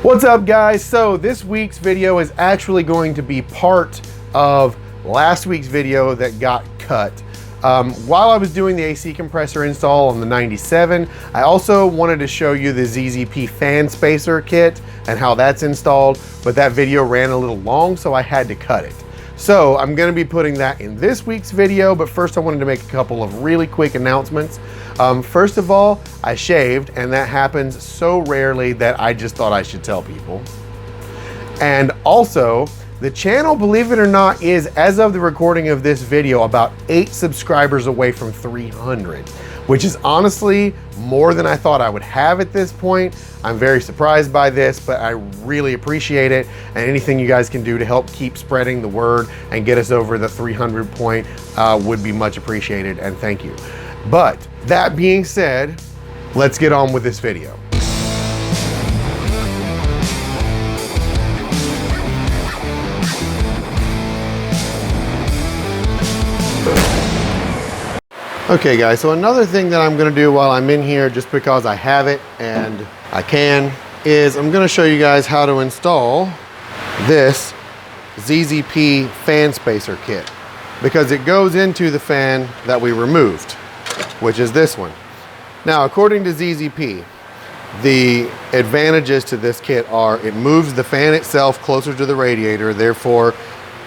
What's up, guys? So this week's video is actually going to be part of last week's video that got cut. While I was doing the AC compressor install on the 97, I also wanted to show you the ZZP fan spacer kit and how that's installed, but that video ran a little long, so I had to cut it. So I'm gonna be putting that in this week's video, but first I wanted to make a couple of really quick announcements. First of all, I shaved, and that happens so rarely that I just thought I should tell people. And also, the channel, believe it or not, is, as of the recording of this video, about 8 subscribers away from 300, which is honestly more than I thought I would have at this point. I'm very surprised by this, but I really appreciate it. And anything you guys can do to help keep spreading the word and get us over the 300 point would be much appreciated, and thank you. But that being said, let's get on with this video. Okay guys, so another thing that I'm gonna do while I'm in here, just because I have it and I can, is I'm gonna show you guys how to install this ZZP fan spacer kit, because it goes into the fan that we removed, which is this one. Now, according to ZZP, the advantages to this kit are it moves the fan itself closer to the radiator, therefore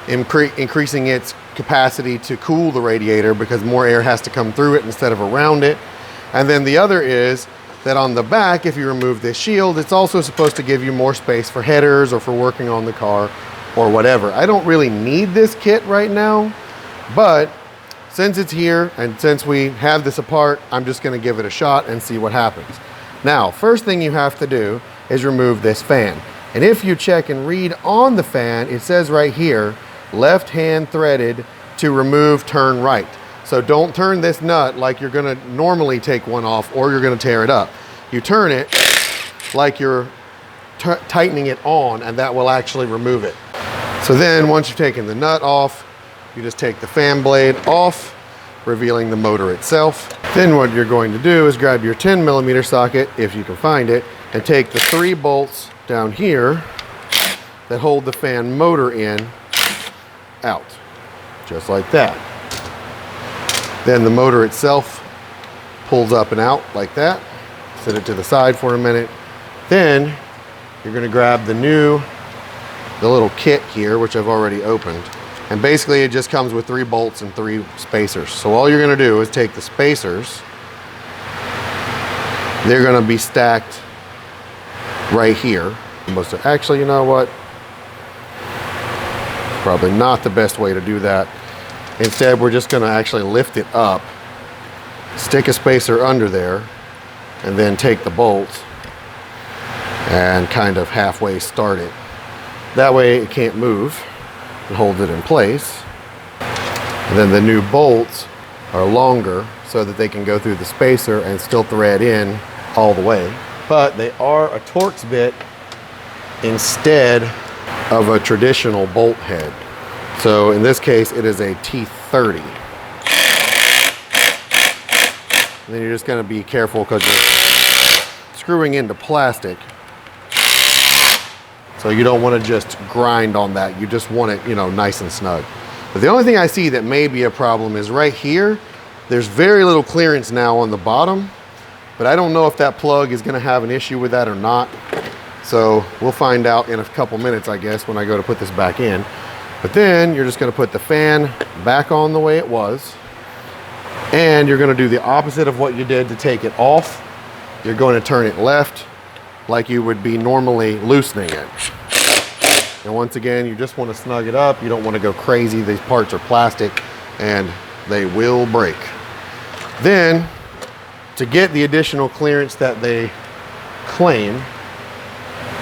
increasing its capacity to cool the radiator because more air has to come through it instead of around it. And then the other is that on the back, if you remove this shield, it's also supposed to give you more space for headers or for working on the car or whatever. I don't really need this kit right now, but since it's here and since we have this apart, I'm just gonna give it a shot and see what happens. Now, first thing you have to do is remove this fan. And if you check and read on the fan, it says right here, left hand threaded to remove, turn right. So don't turn this nut like you're gonna normally take one off or you're gonna tear it up. You turn it like you're tightening it on, and that will actually remove it. So then once you've taken the nut off, you just take the fan blade off, revealing the motor itself. Then what you're going to do is grab your 10mm socket, if you can find it, and take the 3 bolts down here that hold the fan motor in out, just like that. Then the motor itself pulls up and out like that. Set it to the side for a minute. Then you're gonna grab the little kit here, which I've already opened. And basically it just comes with 3 bolts and 3 spacers. So all you're gonna do is take the spacers. They're gonna be stacked right here. Actually, you know what? Probably not the best way to do that. Instead, we're just gonna actually lift it up, stick a spacer under there, and then take the bolt and kind of halfway start it. That way it can't move. And hold it in place. And then the new bolts are longer so that they can go through the spacer and still thread in all the way. But they are a Torx bit instead of a traditional bolt head. So in this case, it is a T30. And then you're just gonna be careful because you're screwing into plastic. So you don't want to just grind on that. You just want it, you know, nice and snug. But the only thing I see that may be a problem is right here. There's very little clearance now on the bottom, but I don't know if that plug is going to have an issue with that or not. So we'll find out in a couple minutes, I guess, when I go to put this back in. But then you're just going to put the fan back on the way it was. And you're going to do the opposite of what you did to take it off. You're going to turn it left, like you would be normally loosening it. And once again, you just want to snug it up. You don't want to go crazy. These parts are plastic and they will break. Then, to get the additional clearance that they claim,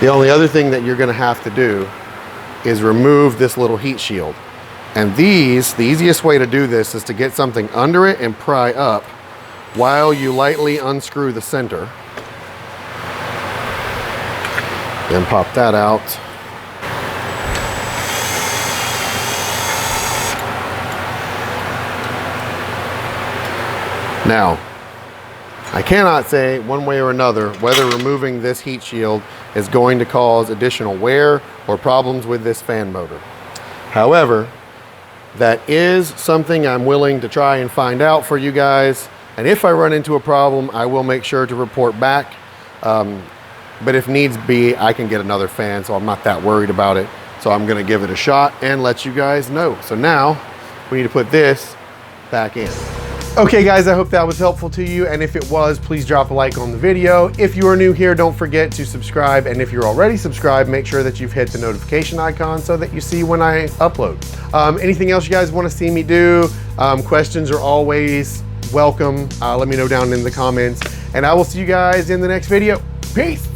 the only other thing that you're going to have to do is remove this little heat shield. And the easiest way to do this is to get something under it and pry up while you lightly unscrew the center. Then pop that out. Now, I cannot say one way or another whether removing this heat shield is going to cause additional wear or problems with this fan motor. However, that is something I'm willing to try and find out for you guys. And if I run into a problem, I will make sure to report back. But if needs be, I can get another fan, so I'm not that worried about it. So I'm gonna give it a shot and let you guys know. So now we need to put this back in. Okay guys, I hope that was helpful to you. And if it was, please drop a like on the video. If you are new here, don't forget to subscribe. And if you're already subscribed, make sure that you've hit the notification icon so that you see when I upload. Anything else you guys wanna see me do? Questions are always welcome. Let me know down in the comments. And I will see you guys in the next video. Peace.